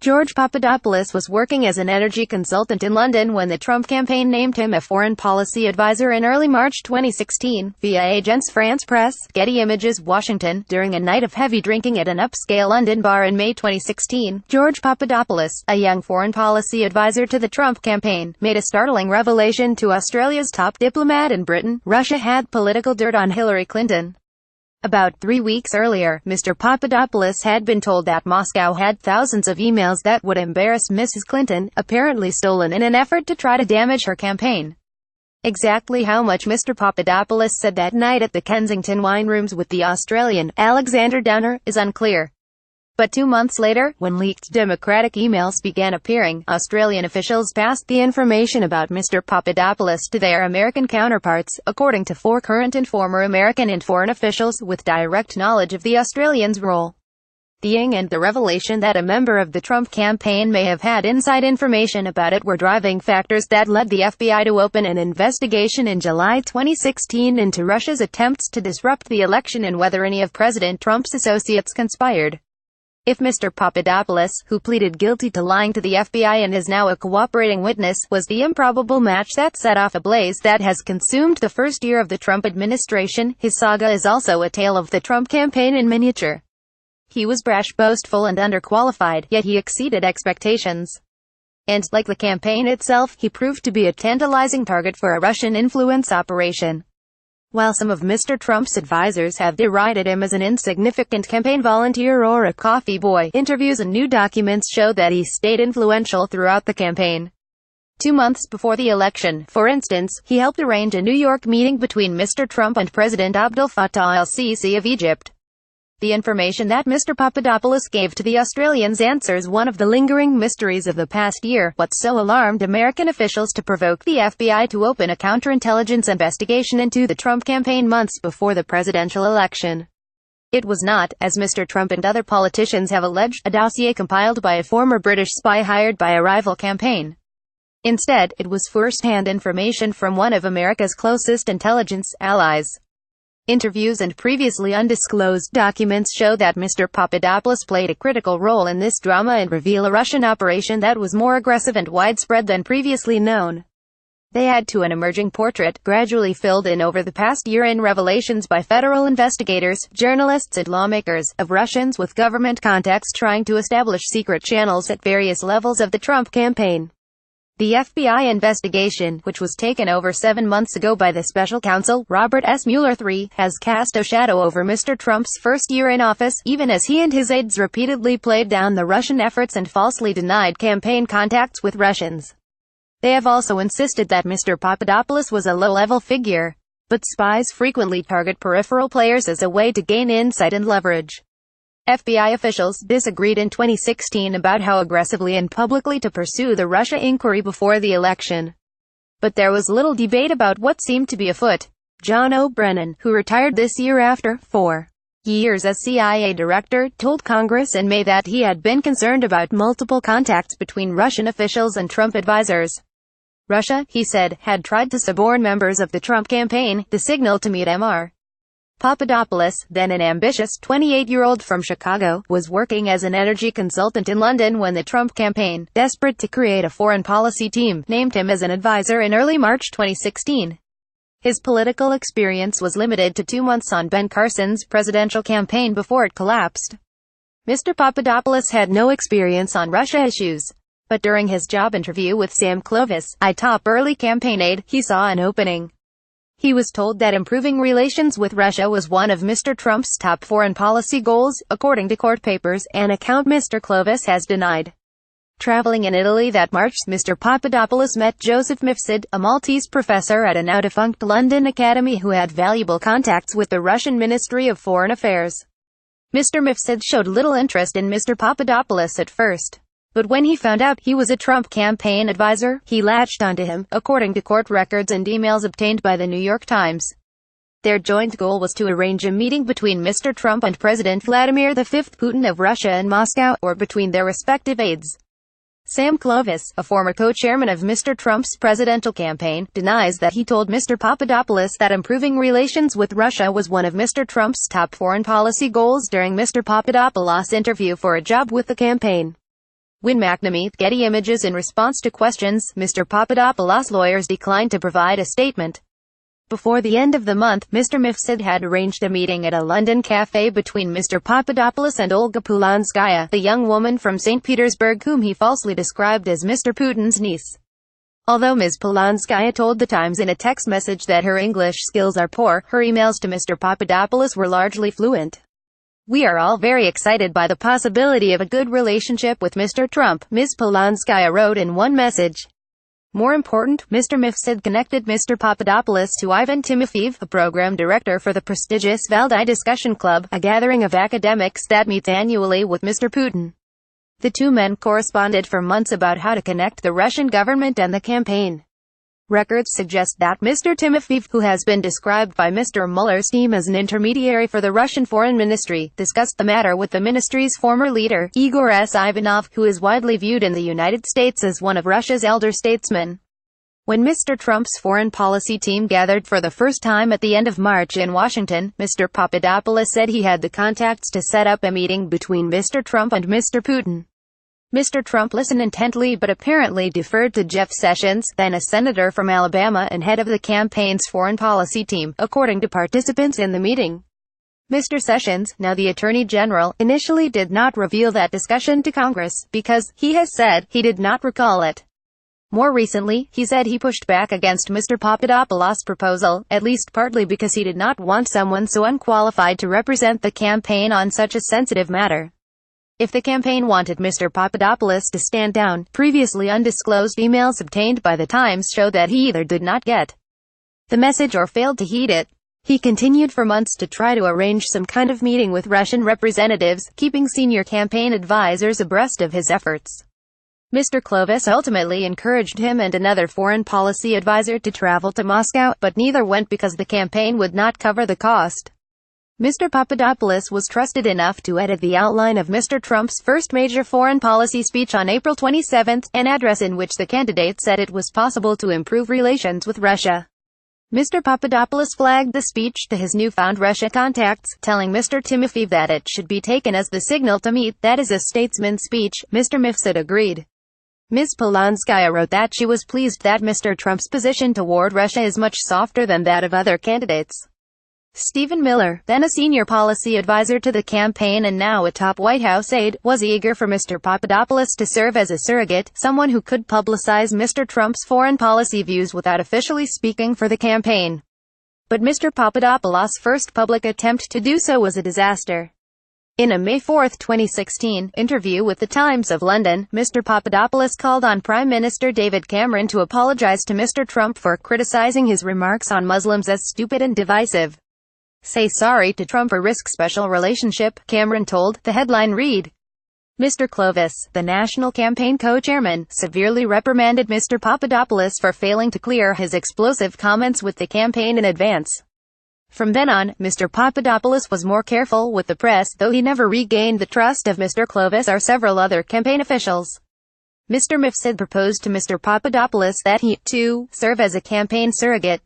George Papadopoulos was working as an energy consultant in London when the Trump campaign named him a foreign policy advisor in early March 2016, via Agence France Presse, Getty Images, Washington. During a night of heavy drinking at an upscale London bar in May 2016, George Papadopoulos, a young foreign policy advisor to the Trump campaign, made a startling revelation to Australia's top diplomat in Britain: Russia had political dirt on Hillary Clinton. About 3 weeks earlier, Mr. Papadopoulos had been told that Moscow had thousands of emails that would embarrass Mrs. Clinton, apparently stolen in an effort to try to damage her campaign. Exactly how much Mr. Papadopoulos said that night at the Kensington wine rooms with the Australian, Alexander Downer, is unclear. But 2 months later, when leaked Democratic emails began appearing, Australian officials passed the information about Mr. Papadopoulos to their American counterparts, according to 4 current and former American and foreign officials with direct knowledge of the Australians' role. And the revelation that a member of the Trump campaign may have had inside information about it were driving factors that led the FBI to open an investigation in July 2016 into Russia's attempts to disrupt the election and whether any of President Trump's associates conspired. If Mr. Papadopoulos, who pleaded guilty to lying to the FBI and is now a cooperating witness, was the improbable match that set off a blaze that has consumed the first year of the Trump administration, his saga is also a tale of the Trump campaign in miniature. He was brash, boastful and underqualified, yet he exceeded expectations. And, like the campaign itself, he proved to be a tantalizing target for a Russian influence operation. While some of Mr. Trump's advisors have derided him as an insignificant campaign volunteer or a coffee boy, interviews and new documents show that he stayed influential throughout the campaign. 2 months before the election, for instance, he helped arrange a New York meeting between Mr. Trump and President Abdel Fattah el-Sisi of Egypt. The information that Mr. Papadopoulos gave to the Australians answers one of the lingering mysteries of the past year: what so alarmed American officials to provoke the FBI to open a counterintelligence investigation into the Trump campaign months before the presidential election. It was not, as Mr. Trump and other politicians have alleged, a dossier compiled by a former British spy hired by a rival campaign. Instead, it was first-hand information from one of America's closest intelligence allies. Interviews and previously undisclosed documents show that Mr. Papadopoulos played a critical role in this drama and reveal a Russian operation that was more aggressive and widespread than previously known. They add to an emerging portrait, gradually filled in over the past year in revelations by federal investigators, journalists and lawmakers, of Russians with government contacts trying to establish secret channels at various levels of the Trump campaign. The FBI investigation, which was taken over 7 months ago by the special counsel, Robert S. Mueller III, has cast a shadow over Mr. Trump's first year in office, even as he and his aides repeatedly played down the Russian efforts and falsely denied campaign contacts with Russians. They have also insisted that Mr. Papadopoulos was a low-level figure. But spies frequently target peripheral players as a way to gain insight and leverage. FBI officials disagreed in 2016 about how aggressively and publicly to pursue the Russia inquiry before the election. But there was little debate about what seemed to be afoot. John O. Brennan, who retired this year after 4 years as CIA director, told Congress in May that he had been concerned about multiple contacts between Russian officials and Trump advisors. Russia, he said, had tried to suborn members of the Trump campaign, the signal to meet Mr. Papadopoulos, then an ambitious 28-year-old from Chicago, was working as an energy consultant in London when the Trump campaign, desperate to create a foreign policy team, named him as an advisor in early March 2016. His political experience was limited to 2 months on Ben Carson's presidential campaign before it collapsed. Mr. Papadopoulos had no experience on Russia issues. But during his job interview with Sam Clovis, a top early campaign aide, he saw an opening. He was told that improving relations with Russia was one of Mr. Trump's top foreign policy goals, according to court papers, an account Mr. Clovis has denied. Traveling in Italy that March, Mr. Papadopoulos met Joseph Mifsud, a Maltese professor at a now-defunct London academy who had valuable contacts with the Russian Ministry of Foreign Affairs. Mr. Mifsud showed little interest in Mr. Papadopoulos at first. But when he found out he was a Trump campaign advisor, he latched onto him, according to court records and emails obtained by the New York Times. Their joint goal was to arrange a meeting between Mr. Trump and President Vladimir V. Putin of Russia in Moscow, or between their respective aides. Sam Clovis, a former co-chairman of Mr. Trump's presidential campaign, denies that he told Mr. Papadopoulos that improving relations with Russia was one of Mr. Trump's top foreign policy goals during Mr. Papadopoulos' interview for a job with the campaign. Win McNamee, Getty Images. In response to questions, Mr. Papadopoulos' lawyers declined to provide a statement. Before the end of the month, Mr. Mifsud had arranged a meeting at a London cafe between Mr. Papadopoulos and Olga Pulanskaya, the young woman from St. Petersburg whom he falsely described as Mr. Putin's niece. Although Ms. Pulanskaya told The Times in a text message that her English skills are poor, her emails to Mr. Papadopoulos were largely fluent. "We are all very excited by the possibility of a good relationship with Mr. Trump," Ms. Pulanskaya wrote in one message. More important, Mr. Mifsud connected Mr. Papadopoulos to Ivan Timofeyev, a program director for the prestigious Valdai Discussion Club, a gathering of academics that meets annually with Mr. Putin. The two men corresponded for months about how to connect the Russian government and the campaign. Records suggest that Mr. Timofeyev, who has been described by Mr. Mueller's team as an intermediary for the Russian Foreign Ministry, discussed the matter with the ministry's former leader, Igor S. Ivanov, who is widely viewed in the United States as one of Russia's elder statesmen. When Mr. Trump's foreign policy team gathered for the first time at the end of March in Washington, Mr. Papadopoulos said he had the contacts to set up a meeting between Mr. Trump and Mr. Putin. Mr. Trump listened intently but apparently deferred to Jeff Sessions, then a senator from Alabama and head of the campaign's foreign policy team, according to participants in the meeting. Mr. Sessions, now the Attorney General, initially did not reveal that discussion to Congress, because, he has said, he did not recall it. More recently, he said he pushed back against Mr. Papadopoulos' proposal, at least partly because he did not want someone so unqualified to represent the campaign on such a sensitive matter. If the campaign wanted Mr. Papadopoulos to stand down, previously undisclosed emails obtained by The Times show that he either did not get the message or failed to heed it. He continued for months to try to arrange some kind of meeting with Russian representatives, keeping senior campaign advisors abreast of his efforts. Mr. Clovis ultimately encouraged him and another foreign policy advisor to travel to Moscow, but neither went because the campaign would not cover the cost. Mr. Papadopoulos was trusted enough to edit the outline of Mr. Trump's first major foreign policy speech on April 27, an address in which the candidate said it was possible to improve relations with Russia. Mr. Papadopoulos flagged the speech to his newfound Russia contacts, telling Mr. Timofeyev that it should be taken as the signal to meet, that is a statesman's speech. Mr. Mifsud agreed. Ms. Polanskaya wrote that she was pleased that Mr. Trump's position toward Russia is much softer than that of other candidates. Stephen Miller, then a senior policy advisor to the campaign and now a top White House aide, was eager for Mr. Papadopoulos to serve as a surrogate, someone who could publicize Mr. Trump's foreign policy views without officially speaking for the campaign. But Mr. Papadopoulos' first public attempt to do so was a disaster. In a May 4, 2016, interview with The Times of London, Mr. Papadopoulos called on Prime Minister David Cameron to apologize to Mr. Trump for criticizing his remarks on Muslims as stupid and divisive. "Say sorry to Trump or risk special relationship," Cameron told, the headline read. Mr. Clovis, the national campaign co-chairman, severely reprimanded Mr. Papadopoulos for failing to clear his explosive comments with the campaign in advance. From then on, Mr. Papadopoulos was more careful with the press, though he never regained the trust of Mr. Clovis or several other campaign officials. Mr. Mifsud proposed to Mr. Papadopoulos that he, too, serve as a campaign surrogate.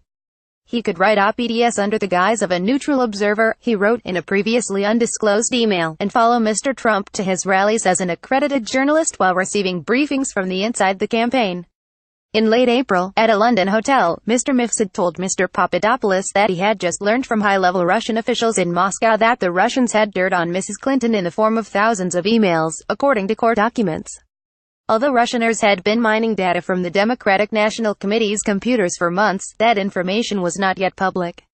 He could write op-eds under the guise of a neutral observer, he wrote in a previously undisclosed email, and follow Mr. Trump to his rallies as an accredited journalist while receiving briefings from the inside the campaign. In late April, at a London hotel, Mr. Mifsud told Mr. Papadopoulos that he had just learned from high-level Russian officials in Moscow that the Russians had dirt on Mrs. Clinton in the form of thousands of emails, according to court documents. Although Russians had been mining data from the Democratic National Committee's computers for months, that information was not yet public.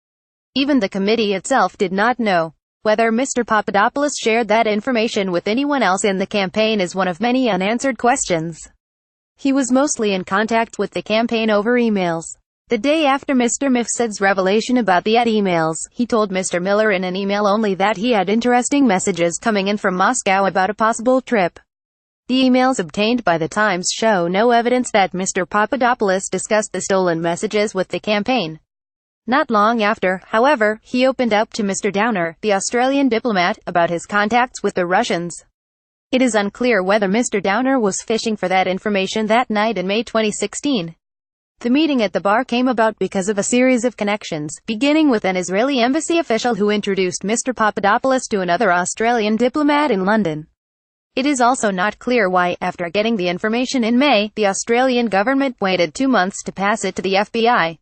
Even the committee itself did not know. Whether Mr. Papadopoulos shared that information with anyone else in the campaign is one of many unanswered questions. He was mostly in contact with the campaign over emails. The day after Mr. Mifsud's revelation about the Aide emails, he told Mr. Miller in an email only that he had interesting messages coming in from Moscow about a possible trip. The emails obtained by The Times show no evidence that Mr. Papadopoulos discussed the stolen messages with the campaign. Not long after, however, he opened up to Mr. Downer, the Australian diplomat, about his contacts with the Russians. It is unclear whether Mr. Downer was fishing for that information that night in May 2016. The meeting at the bar came about because of a series of connections, beginning with an Israeli embassy official who introduced Mr. Papadopoulos to another Australian diplomat in London. It is also not clear why, after getting the information in May, the Australian government waited 2 months to pass it to the FBI.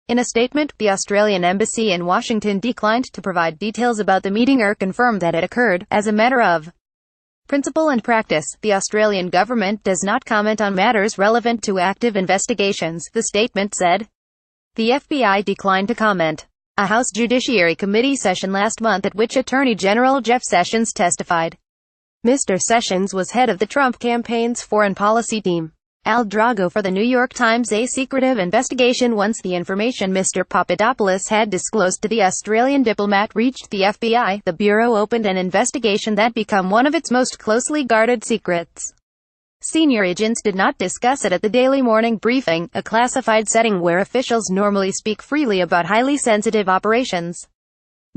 In a statement, the Australian embassy in Washington declined to provide details about the meeting or confirm that it occurred. As a matter of principle and practice, the Australian government does not comment on matters relevant to active investigations, the statement said. The FBI declined to comment. A House Judiciary Committee session last month at which Attorney General Jeff Sessions testified. Mr. Sessions was head of the Trump campaign's foreign policy team. Al Drago for the New York Times. A secretive investigation. Once the information Mr. Papadopoulos had disclosed to the Australian diplomat reached the FBI, the Bureau opened an investigation that became one of its most closely guarded secrets. Senior agents did not discuss it at the Daily Morning Briefing, a classified setting where officials normally speak freely about highly sensitive operations.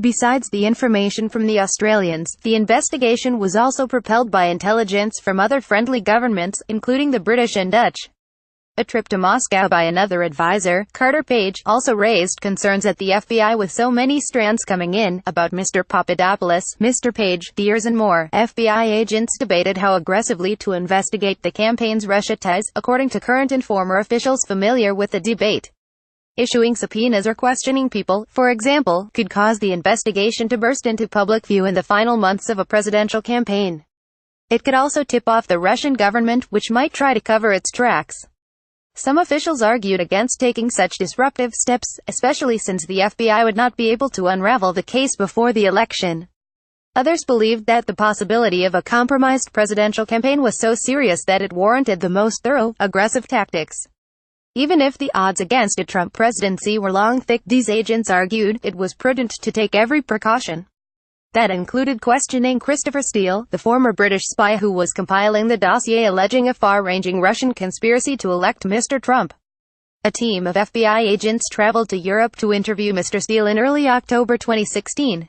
Besides the information from the Australians, the investigation was also propelled by intelligence from other friendly governments, including the British and Dutch. A trip to Moscow by another advisor, Carter Page, also raised concerns at the FBI with so many strands coming in about Mr. Papadopoulos, Mr. Page, Deers and more. FBI agents debated how aggressively to investigate the campaign's Russia ties, according to current and former officials familiar with the debate. Issuing subpoenas or questioning people, for example, could cause the investigation to burst into public view in the final months of a presidential campaign. It could also tip off the Russian government, which might try to cover its tracks. Some officials argued against taking such disruptive steps, especially since the FBI would not be able to unravel the case before the election. Others believed that the possibility of a compromised presidential campaign was so serious that it warranted the most thorough, aggressive tactics. Even if the odds against a Trump presidency were long thick, these agents argued, it was prudent to take every precaution. That included questioning Christopher Steele, the former British spy who was compiling the dossier alleging a far-ranging Russian conspiracy to elect Mr. Trump. A team of FBI agents traveled to Europe to interview Mr. Steele in early October 2016.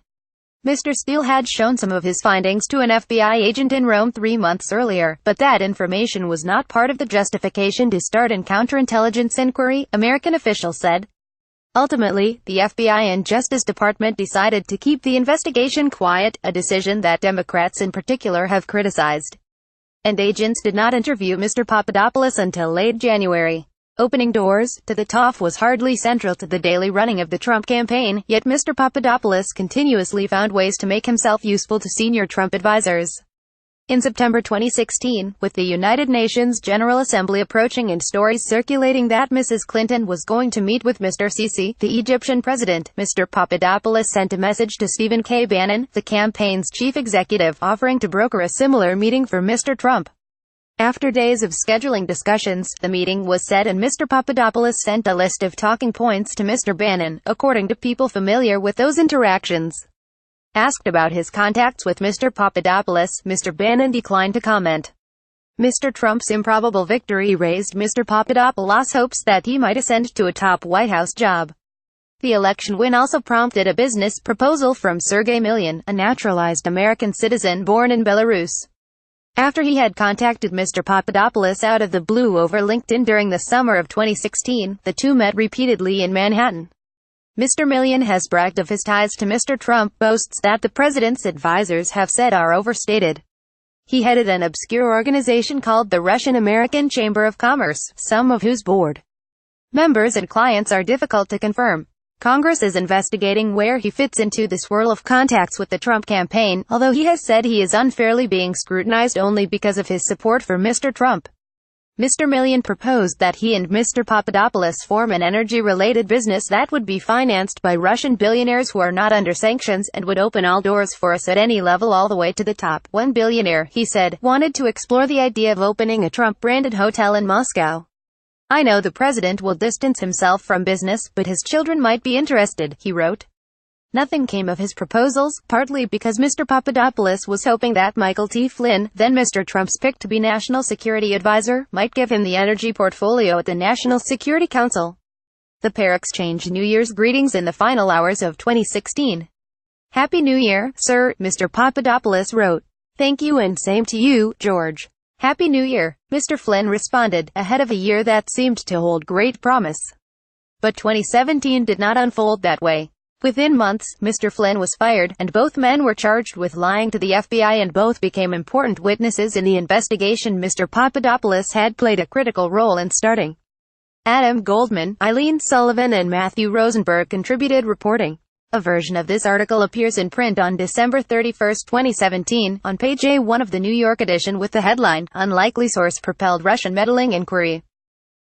Mr. Steele had shown some of his findings to an FBI agent in Rome 3 months earlier, but that information was not part of the justification to start a counterintelligence inquiry, American officials said. Ultimately, the FBI and Justice Department decided to keep the investigation quiet, a decision that Democrats in particular have criticized. And agents did not interview Mr. Papadopoulos until late January. Opening doors to the TOF was hardly central to the daily running of the Trump campaign, yet Mr. Papadopoulos continuously found ways to make himself useful to senior Trump advisors. In September 2016, with the United Nations General Assembly approaching and stories circulating that Mrs. Clinton was going to meet with Mr. Sisi, the Egyptian president, Mr. Papadopoulos sent a message to Stephen K. Bannon, the campaign's chief executive, offering to broker a similar meeting for Mr. Trump. After days of scheduling discussions, the meeting was set and Mr. Papadopoulos sent a list of talking points to Mr. Bannon, according to people familiar with those interactions. Asked about his contacts with Mr. Papadopoulos, Mr. Bannon declined to comment. Mr. Trump's improbable victory raised Mr. Papadopoulos' hopes that he might ascend to a top White House job. The election win also prompted a business proposal from Sergei Milyan, a naturalized American citizen born in Belarus. After he had contacted Mr. Papadopoulos out of the blue over LinkedIn during the summer of 2016, the two met repeatedly in Manhattan. Mr. Milyan has bragged of his ties to Mr. Trump, boasts that the president's advisors have said are overstated. He headed an obscure organization called the Russian-American Chamber of Commerce, some of whose board members and clients are difficult to confirm. Congress is investigating where he fits into the swirl of contacts with the Trump campaign, although he has said he is unfairly being scrutinized only because of his support for Mr. Trump. Mr. Milyan proposed that he and Mr. Papadopoulos form an energy-related business that would be financed by Russian billionaires who are not under sanctions, and would open all doors for us at any level all the way to the top. One billionaire, he said, wanted to explore the idea of opening a Trump-branded hotel in Moscow. I know the president will distance himself from business, but his children might be interested, he wrote. Nothing came of his proposals, partly because Mr. Papadopoulos was hoping that Michael T. Flynn, then Mr. Trump's pick to be National Security Advisor, might give him the energy portfolio at the National Security Council. The pair exchanged New Year's greetings in the final hours of 2016. Happy New Year, sir, Mr. Papadopoulos wrote. Thank you and same to you, George. Happy New Year, Mr. Flynn responded, ahead of a year that seemed to hold great promise. But 2017 did not unfold that way. Within months, Mr. Flynn was fired, and both men were charged with lying to the FBI, and both became important witnesses in the investigation. Mr. Papadopoulos had played a critical role in starting. Adam Goldman, Eileen Sullivan and Matthew Rosenberg contributed reporting. A version of this article appears in print on December 31, 2017, on page A1 of the New York edition with the headline, "Unlikely Source Propelled Russian Meddling Inquiry."